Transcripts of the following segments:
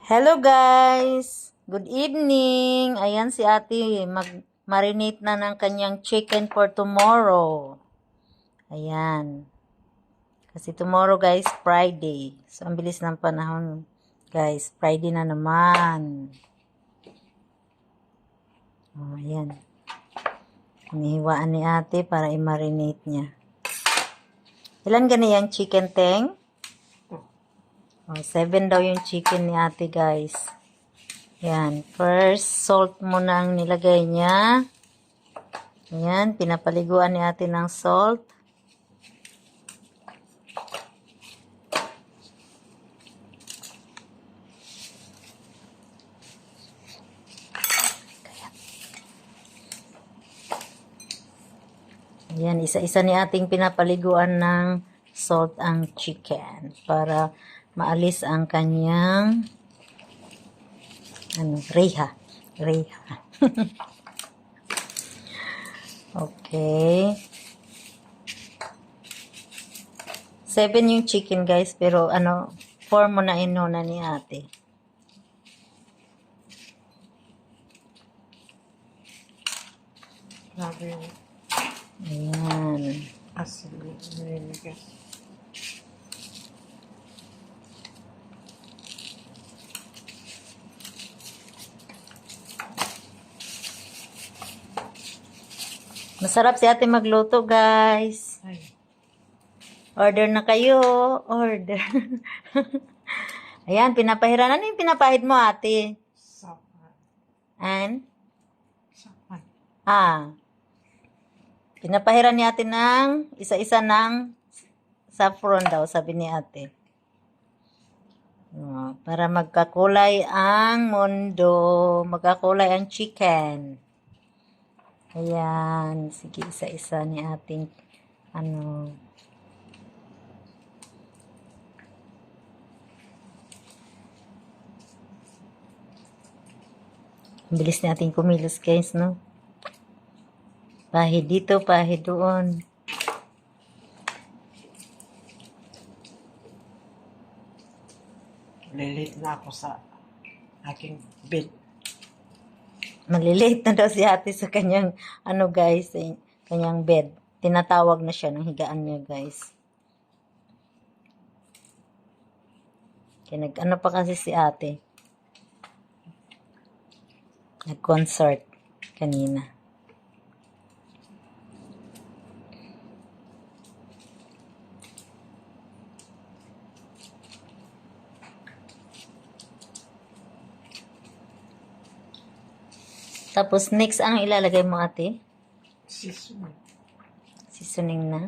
Hello guys! Good evening! Ayan si ate, mag-marinate na ng kanyang chicken for tomorrow. Ayan. Kasi tomorrow guys, Friday. So, ang bilis ng panahon guys. Friday na naman. Oh, ayan. Hinihiwaan ni ate para i-marinate niya. Ilan ganyan chicken teng? Oh, 7 daw yung chicken ni ate guys. Yan. First, salt muna ang nilagay niya. Yan. Pinapaliguan ni ate ng salt. Yan. Isa-isa ni ating pinapaliguan ng salt ang chicken para maalis ang kanyang reha. Okay. 7 yung chicken guys, pero 4 mo na inuna ni ate. Grabe. Ayan. Asin yun guys. Masarap si ate magluto guys. Ay. Order na kayo. Order. Ayan, pinapahiran. Ano yung pinapahid mo ate? Sapan. And? Sapan. Pinapahiran ni ate ng isa-isa ng saffron daw, sabi ni ate. Para magkakulay ang mundo. Magkakulay ang chicken. Ayan. Sige, isa-isa ni ating Ang bilis natin kumilos guys, no? Pahid dito, pahid doon. Lilate na ako sa aking bed. Malilate na daw si ate sa kanyang, guys, kanyang bed. Tinatawag na siya ng higaan niya, guys. Kaya pa kasi si ate. Nag-concert kanina. Tapos, next, ang ilalagay mo, ate? Seasoning. Seasoning na.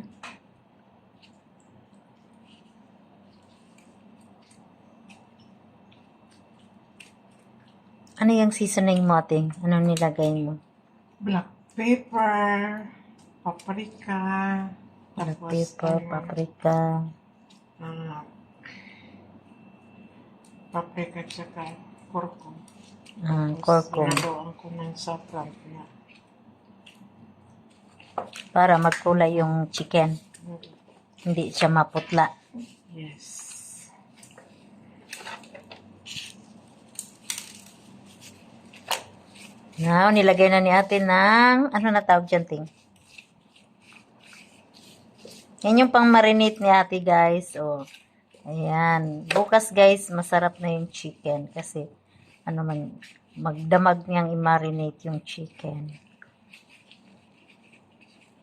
Ano yung seasoning mo, ate? Ano nilagay mo? Black pepper, paprika, Black pepper, paprika. Paprika tsaka kurkum. Kurkum. Ginagawa ko ng saffron na. Para magkulay yung chicken. Hindi siya maputla. Yes. Now, nilagay na ni ate ng, na tawag dyan, ting? Yan yung pang marinate ni ate, guys. Oh. Ayan. Bukas, guys, masarap na yung chicken. Kasi, magdamag niyang i-marinate yung chicken.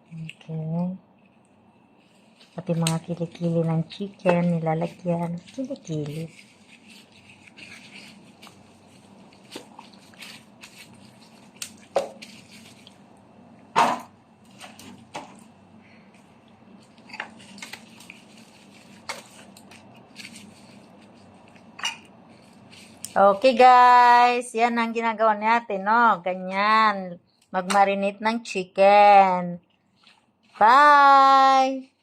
Okay. Pati mga kilikili ng chicken, nilalagyan. Kilikili. Okay guys, yan ang ginagawa natin, no? Ganyan, mag-marinate ng chicken. Bye!